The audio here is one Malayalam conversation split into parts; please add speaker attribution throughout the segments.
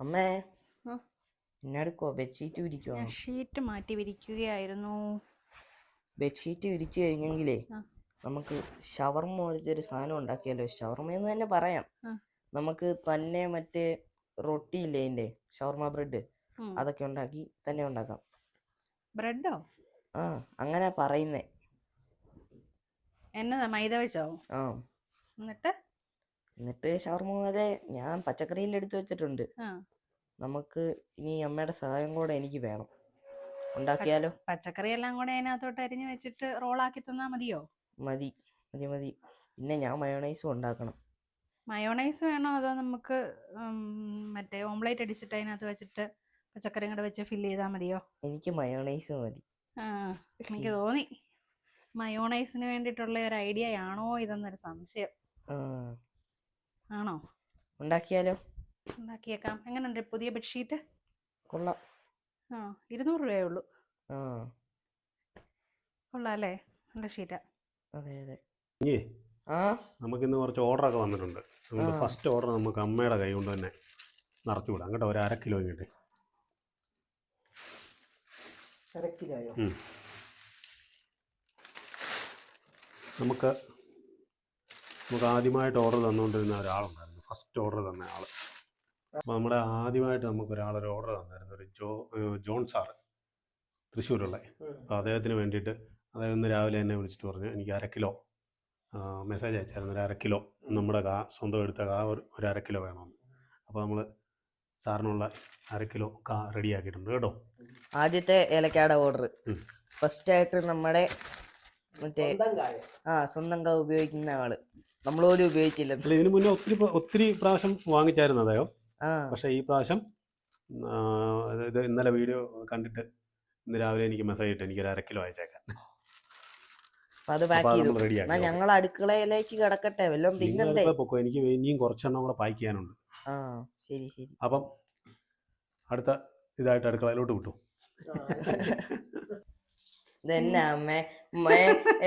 Speaker 1: അമ്മേ
Speaker 2: ഉം.
Speaker 1: എന്നാടുക്കോ ബെഡ്ഷീറ്റ്
Speaker 2: ഞാൻ
Speaker 1: വിരിക്കുവാണോ?
Speaker 2: ഷീറ്റ് മാറ്റി വിരിക്കുകയായിരുന്നു.
Speaker 1: ബെഡ്ഷീറ്റ് വിരിച്ചു കഴിഞ്ഞെങ്കിലേ
Speaker 2: ആ,
Speaker 1: നമുക്ക് ഷവർമ്മ പോലത്തെ സാധനം ഉണ്ടാക്കിയാലോ? ഷവർമ്മ എന്ന് തന്നെ പറയാം.
Speaker 2: ആ.
Speaker 1: നമുക്ക് തന്നെ മറ്റേ റൊട്ടി ഇല്ലേ അതിൻ്റെ ഷവർമ്മ ബ്രെഡ്,
Speaker 2: ഉം.
Speaker 1: അതൊക്കെ ഉണ്ടാക്കി തന്നെ ഉണ്ടാക്കാം.
Speaker 2: ബ്രെഡോ?
Speaker 1: ആ, അങ്ങനെ പറയുന്നേ.
Speaker 2: എന്നതാ, മൈദ വെച്ചോ?
Speaker 1: ആ,
Speaker 2: എന്നിട്ട്
Speaker 1: ഷവർമ്മ പോലെ ഞാൻ പച്ചക്കറിയെല്ലാം എടുത്ത് വെച്ചിട്ടുണ്ട്.
Speaker 2: ആ
Speaker 1: നമുക്ക് ഇനി അമ്മയുടെ സഹായം കൂടെ എനിക്ക് വേണം. ഉണ്ടാക്കിയാലോ?
Speaker 2: പച്ചക്കറി എല്ലാം കൂടെ അതിനകത്തോട്ട് അരിഞ്ഞ് വെച്ചിട്ട് റോളാക്കി തന്നാ മതിയോ?
Speaker 1: മതി മതി മതി. പിന്നെ ഞാൻ മയോണൈസും ഉണ്ടാക്കണം.
Speaker 2: മയോണൈസ് വേണോ അതോ നമുക്ക് മറ്റേ ഓംലേറ്റ് അടിച്ചിട്ട് അതിനകത്ത് വെച്ചിട്ട് പച്ചക്കറിയും കൂടെ വെച്ച് ഫില്ല് ചെയ്താൽ മതിയോ?
Speaker 1: എനിക്ക് മയോണൈസ് മതി.
Speaker 2: ആ, എനിക്ക് തോന്നി മയോണൈസിന് വേണ്ടിയിട്ടുള്ള ഒരു ഐഡിയ ആണോ ഇതെന്നൊരു സംശയം.
Speaker 1: ആ,
Speaker 2: ആണോ?
Speaker 1: ഉണ്ടാക്കിയാലോ?
Speaker 2: ഉണ്ടാക്കിയേക്കാം. എങ്ങനെയുണ്ട് പുതിയ ബെഡ്ഷീറ്റ്?
Speaker 1: കൊള്ളാം.
Speaker 2: ആ, 200 രൂപയേ ഉള്ളൂ.
Speaker 1: ആ,
Speaker 2: കൊള്ളാം അല്ലേ? നല്ല ഷീറ്റാ.
Speaker 1: അതെ അതെ.
Speaker 3: ഇല്ലേ,
Speaker 1: ആ,
Speaker 3: നമുക്കിന്ന് കുറച്ച് ഓർഡറൊക്കെ വന്നിട്ടുണ്ട്. നമുക്ക്
Speaker 1: ആ.
Speaker 3: ഫസ്റ്റ് ഓർഡർ നമുക്ക് അമ്മയുടെ കൈ കൊണ്ട് തന്നെ നിറച്ചു വിടാം കേട്ടോ. ഒരു 1/2 കിലോ കിട്ടി.
Speaker 1: തിരക്കിലായോ?
Speaker 3: നമുക്ക് ആദ്യമായിട്ട് ഓർഡർ തന്നുകൊണ്ടിരുന്ന ഒരാളുണ്ടായിരുന്നു, ഫസ്റ്റ് ഓർഡർ തന്ന ആൾ. അപ്പോൾ നമ്മുടെ ആദ്യമായിട്ട് നമുക്കൊരാളൊരു ഓർഡർ തന്നായിരുന്നു, ഒരു ജോൺ സാറ്, തൃശ്ശൂരുള്ള. അപ്പോൾ അദ്ദേഹത്തിന് വേണ്ടിയിട്ട് അദ്ദേഹം ഇന്ന് രാവിലെ എന്നെ വിളിച്ചിട്ട് പറഞ്ഞു എനിക്ക് 1/2 കിലോ മെസ്സേജ് അയച്ചായിരുന്നു. ഒരു 1/2 കിലോ നമ്മുടെ സ്വന്തം എടുത്ത ഒരു 1/2 കിലോ വേണമെന്ന്. അപ്പോൾ നമ്മൾ സാറിനുള്ള 1/2 കിലോ റെഡിയാക്കിയിട്ടുണ്ട് കേട്ടോ.
Speaker 1: ആദ്യത്തെ ഏലക്കാട ഓർഡർ ഫസ്റ്റ് ആയിട്ട് നമ്മുടെ മറ്റേ സ്വന്തം കാ ഉപയോഗിക്കുന്ന ആള് നമ്മൾ പോലും ഉപയോഗിച്ചില്ല.
Speaker 3: ഇതിന് മുന്നേ ഒത്തിരി പ്രാവശ്യം വാങ്ങിച്ചായിരുന്നു അദ്ദേഹം.
Speaker 1: ആ,
Speaker 3: പക്ഷേ ഈ പ്രാവശ്യം ഇത് ഇന്നലെ വീഡിയോ കണ്ടിട്ട് ഇന്ന് രാവിലെ എനിക്ക് മെസ്സേജ് ഇട്ട് എനിക്കൊരു 1/2 കിലോ അയച്ചേക്കാം.
Speaker 1: അത് പാക്ക് ചെയ്തു.
Speaker 3: റെഡിയാക്കി
Speaker 1: ഞങ്ങൾ അടുക്കളയിലേക്ക് കിടക്കട്ടെ, വല്ലതും തിന്നണ്ടേ?
Speaker 3: എനിക്ക് ഇനിയും കുറച്ചെണ്ണം കൂടെ പാക്ക് ചെയ്യാനുണ്ട്.
Speaker 1: ആ, ശരി ശരി.
Speaker 3: അപ്പം അടുത്ത ഇതായിട്ട് അടുക്കളയിലോട്ട് വിട്ടു.
Speaker 1: ഇതെന്നാ അമ്മേ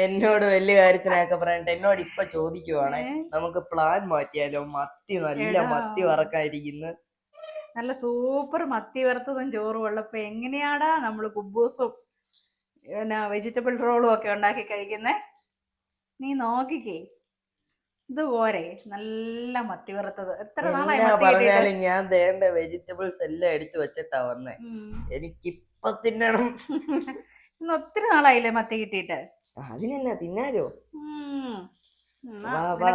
Speaker 1: എന്നോട് വലിയ കാര്യത്തിനൊക്കെ പറഞ്ഞിട്ട് എന്നോട് ഇപ്പൊ ചോദിക്കുവാണേ നമുക്ക് പ്ലാൻ മാറ്റിയാലോ? മത്തി, നല്ല മത്തി വറക്കാതിരിക്കുന്നു.
Speaker 2: നല്ല സൂപ്പർ മത്തി വറുത്തതും ചോറും ഉള്ളപ്പോ എങ്ങനെയാടാ നമ്മൾ കുബൂസും പിന്നെ വെജിറ്റബിൾ റോളും ഒക്കെ ഉണ്ടാക്കി കഴിക്കുന്നേ? നീ നോക്കിക്കേ, ഇത് പോരെ നല്ല മത്തി വറുത്തത്. എത്ര നാളായി
Speaker 1: എന്നാ
Speaker 2: മത്തി
Speaker 1: പറഞ്ഞാലും
Speaker 2: കിട്ടിയിട്ട്?
Speaker 1: ഞാൻ വേണ്ട വെജിറ്റബിൾസ് എല്ലാം എടുത്തു വെച്ചിട്ടാ വന്നേ. എനിക്കിപ്പൊ തിന്നണം.
Speaker 2: ഇന്ന് ഒത്തിരി നാളായില്ലേ മത്തി കിട്ടിയിട്ട്?
Speaker 1: അതിനെന്നാ തിന്നാലോ?
Speaker 2: എന്നാ
Speaker 1: വാ വാ.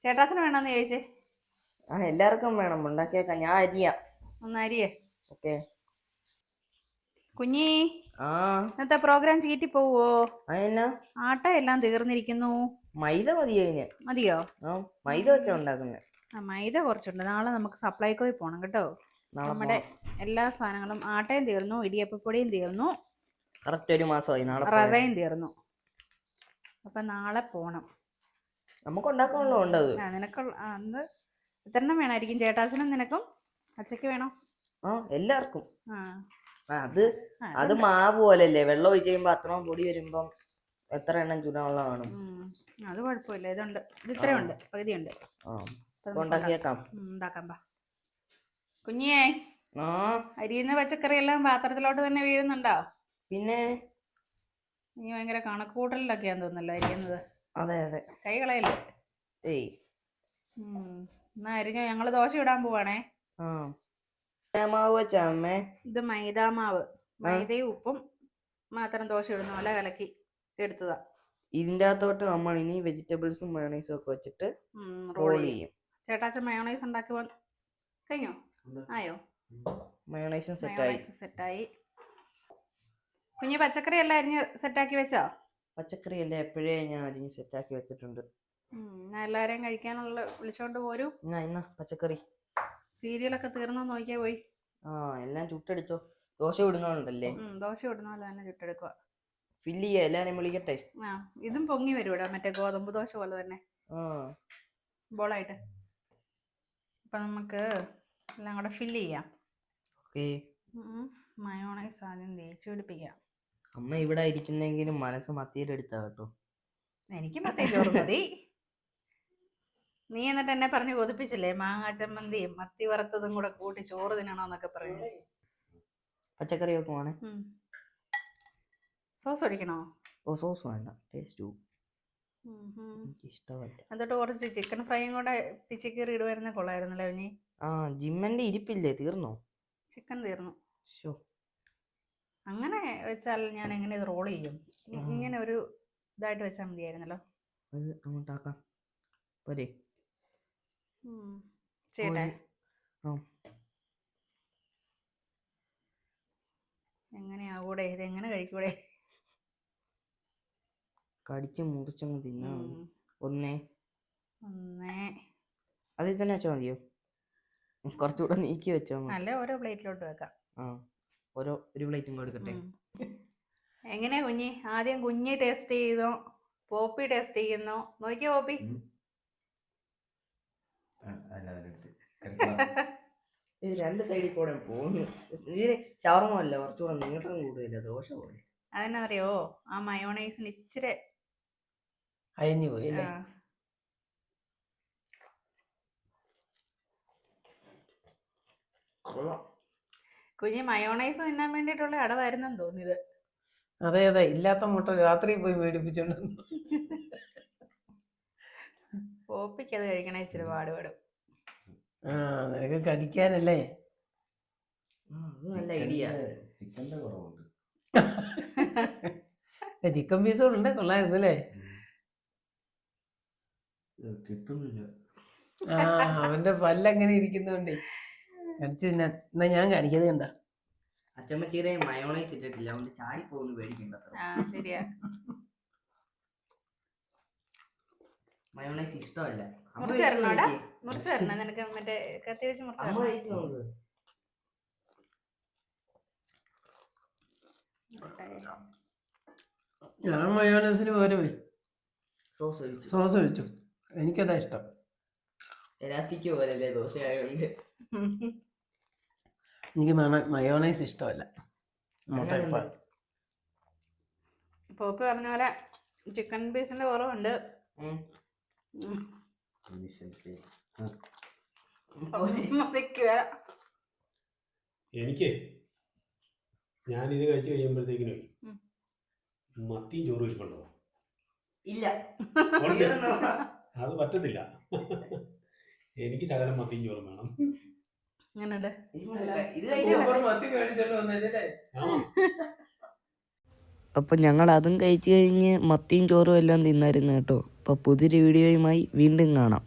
Speaker 2: ചേട്ടാച്ചന് വേണമെന്ന് ചോദിച്ചേ.
Speaker 1: ആ, എല്ലാവർക്കും വേണം. ഉണ്ടാക്കിയേക്കാം, ഞാൻ അരിയാം.
Speaker 2: ഒന്ന് അരിയേ.
Speaker 1: ഓക്കെ.
Speaker 2: കുഞ്ഞി,
Speaker 1: ആ,
Speaker 2: ഇന്നത്തെ പ്രോഗ്രാം ചീറ്റി പോവോ?
Speaker 1: അതെന്നാ?
Speaker 2: ആട്ട എല്ലാം തീർന്നിരിക്കുന്നു.
Speaker 1: മൈദ മതി അതിന്.
Speaker 2: മതിയോ?
Speaker 1: ആ, മൈദ വെച്ചാ ഉണ്ടാക്കുന്നത്.
Speaker 2: ആ, മൈദ കുറച്ചുണ്ട്. നാളെ നമുക്ക് സപ്ലൈകോയിൽ പോകണം കേട്ടോ. നമ്മുടെ എല്ലാ സാധനങ്ങളും, ആട്ടയും തീർന്നു, ഇടിയപ്പപ്പൊടിയും തീർന്നു,
Speaker 1: കറക്റ്റ് 1 മാസമായി. നാളെ
Speaker 2: റവയും തീർന്നു. അപ്പൊ നാളെ പോണം.
Speaker 1: നമുക്ക് ഉണ്ടാക്കാനുള്ള ഉണ്ടത്.
Speaker 2: നിനക്കുള്ള അന്ന് എത്രണ്ണം വേണമായിരിക്കും? ചേട്ടാച്ചനും നിനക്കും അച്ചയ്ക്ക് വേണോ?
Speaker 1: ആ, എല്ലാവർക്കും.
Speaker 2: ആ,
Speaker 1: അത് മാവ് പോലല്ലേ, വെള്ളം ഒഴിച്ച് കഴിയുമ്പോ അത്രയും പൊടി വരുമ്പം എത്ര എണ്ണം ചൂടാനുള്ള കാണും.
Speaker 2: അത് കുഴപ്പമില്ല. ഇതുണ്ട്, ഇത് ഇത്രയുണ്ട്, പകുതിയുണ്ട്.
Speaker 1: ഉണ്ടാക്കിയേക്കാം.
Speaker 2: ഉണ്ടാക്കാം. കുഞ്ഞിയേ,
Speaker 1: ആ,
Speaker 2: അരിയുന്ന പച്ചക്കറി എല്ലാം പാത്രത്തിലോട്ട് തന്നെ വീഴുന്നുണ്ടോ?
Speaker 1: പിന്നെ
Speaker 2: നീ ഭയങ്കര കണക്കൂട്ടലിലൊക്കെയാന്ന് തോന്നുന്നല്ലോ അരിയുന്നത്.
Speaker 1: അതെ അതെ.
Speaker 2: കൈ കളയല്ലേ?
Speaker 1: ഏയ്.
Speaker 2: എന്നാ അരിഞ്ഞോ, ഞങ്ങള് ദോശ ഇടാൻ പോവാണേ.
Speaker 1: ആ, മാവ് വെച്ചാ അമ്മേ?
Speaker 2: ഇത് മൈദാമാവ്, മൈദയും ഉപ്പും മാത്രം ദോശ ഇടുന്ന പോലെ കലക്കി എടുത്തതാ.
Speaker 1: ഇതിൻ്റെ അകത്തോട്ട് നമ്മൾ ഇനി വെജിറ്റബിൾസും മയോണൈസും ഒക്കെ വെച്ചിട്ട് റോൾ ചെയ്യും.
Speaker 2: ചേട്ടാച്ചൻ മയോണൈസ് ഉണ്ടാക്കി കഴിഞ്ഞോ? ആയോ?
Speaker 1: മയോണൈസും
Speaker 2: സെറ്റായി. കുഞ്ഞ് പച്ചക്കറി എല്ലാം അരിഞ്ഞ് സെറ്റാക്കി വെച്ചോ?
Speaker 1: പച്ചക്കറി എല്ലാം എപ്പോഴേ ഞാൻ അരിഞ്ഞ് സെറ്റാക്കി വെച്ചിട്ടുണ്ട്.
Speaker 2: എല്ലാവരെയും കഴിക്കാനുള്ള വിളിച്ചോണ്ട് പോരും.
Speaker 1: ഇന്നാ പച്ചക്കറി.
Speaker 2: സീരിയലൊക്കെ തീർന്നോ നോക്കിയാ പോയി.
Speaker 1: ആ, എല്ലാം ചുട്ടെടുത്തോ. ദോശ ഇടുന്നോണ്ടല്ലേ?
Speaker 2: ദോശ ഇടുന്ന പോലെ തന്നെ ചുട്ടെടുക്കുക.
Speaker 1: ഫില്ല് ചെയ്യാ, എല്ലാവരെയും വിളിക്കട്ടെ.
Speaker 2: ആ, ഇതും പൊങ്ങി വരും ഇവിടെ, മറ്റേ ഗോതമ്പ് ദോശ പോലെ തന്നെ ബോളായിട്ട്. അപ്പൊ നമുക്ക് എല്ലാം കൂടെ ഫില്ല് ചെയ്യാം.
Speaker 1: ഓക്കേ.
Speaker 2: മയോണൈസ് ആദ്യം തേച്ച് പിടിപ്പിക്കാം.
Speaker 1: അമ്മ ഇവിടെ ഇരിക്കുന്നെങ്കിലും മനസ്സ് മത്തിയിലെടുത്താ കേട്ടോ.
Speaker 2: എനിക്ക് മത്തേ ചോറ് മതി. നീ എന്നിട്ട് എന്നെ പറഞ്ഞ് കൊതിപ്പിച്ചില്ലേ മാങ്ങാ ചമ്മന്തിയും മത്തി വറുത്തതും കൂടെ കൂട്ടി ചോറ് തിന്നണോന്നൊക്കെ പറഞ്ഞു.
Speaker 1: പച്ചക്കറി വെക്കുവാണേ.
Speaker 2: സോസ് ഒഴിക്കണോ?
Speaker 1: ഓ സോസ് വേണ്ട, ടേസ്റ്റ് എനിക്ക് ഇഷ്ടമല്ല.
Speaker 2: എന്നിട്ട് കുറച്ച് ചിക്കൻ ഫ്രൈയും കൂടെ പിച്ചിക്കറി ഇടുവായിരുന്നെ കൊള്ളായിരുന്നല്ലോ ഇനി.
Speaker 1: ആ ജിമ്മന്റെ ഇരിപ്പില്ലേ, തീർന്നോ?
Speaker 2: ചിക്കൻ തീർന്നു.
Speaker 1: ഷോ,
Speaker 2: അങ്ങനെ വെച്ചാൽ ഞാൻ എങ്ങനെ ഇത് റോൾ ചെയ്യും? ഇങ്ങനെ ഒരു ഇതായിട്ട് വെച്ചാൽ മതിയായിരുന്നല്ലോ.
Speaker 1: അത് അങ്ങോട്ടാക്കാം പോരെ.
Speaker 2: ചെയ്യട്ടെ?
Speaker 1: ആ
Speaker 2: എങ്ങനെയാകൂടെ ഇത്, എങ്ങനെ കഴിക്കൂടെ?
Speaker 1: കടിച്ച് മുറിച്ചങ്ങ് തിന്നാ. ഒന്നേ
Speaker 2: ഒന്നേ
Speaker 1: അതിൽ തന്നെ വെച്ചാൽ മതിയോ? കുറച്ചുകൂടെ നീക്കി വെച്ചോ.
Speaker 2: അല്ല, ഓരോ പ്ലേറ്റിലോട്ട് വെക്കാം.
Speaker 1: ആ ഒരു പ്ലേറ്റും കൊടുക്കട്ടെ.
Speaker 2: എങ്ങനെയാ കുഞ്ഞി? ആദ്യം കുഞ്ഞി ടേസ്റ്റ് ചെയ്തോ, പോപ്പി ടേസ്റ്റ് ചെയ്യുന്നോ? നോക്കിയോ പോപ്പി.
Speaker 1: ഇത് രണ്ട് സൈഡിൽ കൂടെ പോകുന്നു. ഇത് ഷവർമ അല്ല, കുറച്ചുകൂടെ നീട്ടം കൂടുതല, ദോശ പോലെ.
Speaker 2: അതെന്നറിയോ, ആ മയോണൈസിന് ഇച്ചിരി
Speaker 4: അയഞ്ഞു പോയി അല്ലേ?
Speaker 2: കുഞ്ഞി മയോണൈസ് തിന്നാൻ വേണ്ടിയിട്ടുള്ള അടവായിരുന്നെന്ന് തോന്നിയത്.
Speaker 4: അതെ അതെ, ഇല്ലാത്ത മുട്ട രാത്രി പോയി മേടിപ്പിച്ചോണ്ട്
Speaker 2: പോപ്പിക്ക് അത് കഴിക്കണ ഇച്ചിരി പാടുപെടും.
Speaker 4: ആ, നിനക്ക് കടിക്കാനല്ലേ?
Speaker 1: നല്ല ഐഡിയ.
Speaker 5: ചിക്കന്റെ കുറവുണ്ട്.
Speaker 4: ചിക്കൻ പീസ് ഉണ്ട്, കൊള്ളായിരുന്നു അല്ലേ?
Speaker 5: കിട്ടുന്നില്ല.
Speaker 4: ആ, അവന്റെ പല്ലെങ്ങനെ ഇരിക്കുന്നോണ്ടേ കടിച്ചു തിന്നാൻ. എന്നാ ഞാൻ കാണിക്കുന്നത് കണ്ട.
Speaker 1: അച്ചമ്മച്ചീരെ മയോണൈസ് ഇട്ടിട്ടില്ല, അവന്റെ ചാടി പോകുന്നു, പേടിക്കണ്ട.
Speaker 2: ശരിയാ,
Speaker 1: മയോണൈസ് ഇഷ്ടമല്ല.
Speaker 2: മുറിച്ച് തരണോടാ? മുറിച്ച് തരണം നിനക്ക്, മറ്റേ കത്തി വെച്ച് മുറിച്ച്
Speaker 1: അമ്മ
Speaker 2: തരണം.
Speaker 1: കഴിച്ചു നോക്ക്.
Speaker 4: ഞാൻ മയോണൈസിന് പോരെ
Speaker 1: സോസ് ഒഴിച്ചു.
Speaker 4: സോസ് ഒഴിച്ചു. എനിക്കതാ ഇഷ്ടം.
Speaker 1: എലാസ്റ്റിക് പോലല്ലേ ദോശ ആയതുകൊണ്ട്.
Speaker 4: എനിക്ക് മയോണൈസ് ഇഷ്ടമല്ല. മുട്ട ഇപ്പം
Speaker 2: പോപ്പി പറഞ്ഞ പോലെ ചിക്കൻ പീസിന്റെ കുറവുണ്ട്.
Speaker 3: എനിക്ക് ഞാനിത് കഴിച്ച് കഴിയുമ്പോഴത്തേക്കിനും മത്തിയും ചോറും ഇരിപ്പുണ്ടോ?
Speaker 1: ഇല്ല,
Speaker 3: അത് പറ്റത്തില്ല. എനിക്ക് ശകലം മത്തിയും ചോറും വേണം.
Speaker 1: അപ്പൊ ഞങ്ങൾ അതും കഴിച്ചു കഴിഞ്ഞ് മത്തിയും ചോറും എല്ലാം തിന്നായിരുന്നു കേട്ടോ. അപ്പൊ പുതിയൊരു വീഡിയോയുമായി വീണ്ടും കാണാം.